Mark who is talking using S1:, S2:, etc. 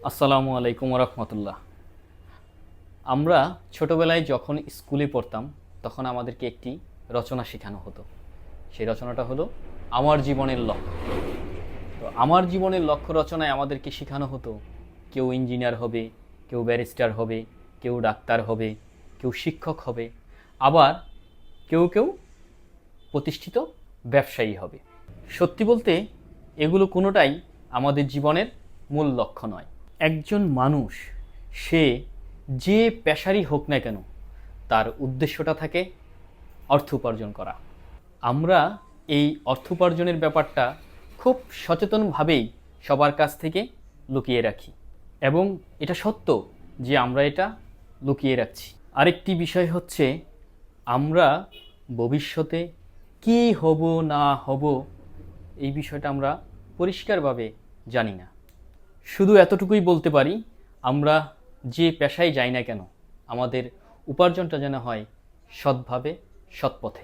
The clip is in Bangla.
S1: আসসালামু আলাইকুম রহমতুল্লাহ। আমরা ছোটবেলায় যখন স্কুলে পড়তাম তখন আমাদেরকে একটি রচনা শেখানো হতো। সেই রচনাটা হলো আমার জীবনের লক্ষ্য। তো আমার জীবনের লক্ষ্য রচনায় আমাদেরকে শেখানো হতো কেউ ইঞ্জিনিয়ার হবে, কেউ ব্যারিস্টার হবে, কেউ ডাক্তার হবে, কেউ শিক্ষক হবে, আবার কেউ কেউ প্রতিষ্ঠিত ব্যবসায়ী হবে। সত্যি বলতে এগুলো কোনোটাই আমাদের জীবনের মূল লক্ষ্য নয়। একজন মানুষ সে যে পেশারই হোক না কেন তার উদ্দেশ্যটা থাকে অর্থ উপার্জন করা। আমরা এই অর্থ উপার্জনের ব্যাপারটা খুব সচেতনভাবেই সবার কাছ থেকে লুকিয়ে রাখি, এবং এটা সত্য যে আমরা এটা লুকিয়ে রাখছি। আরেকটি বিষয় হচ্ছে আমরা ভবিষ্যতে কী হব না হব এই বিষয়টা আমরা পরিষ্কারভাবে জানি না। শুধু এতটুকুই বলতে পারি, আমরা যে পেশায় যাই না কেন আমাদের উপার্জনটা যেন হয় সৎভাবে, সৎ পথে।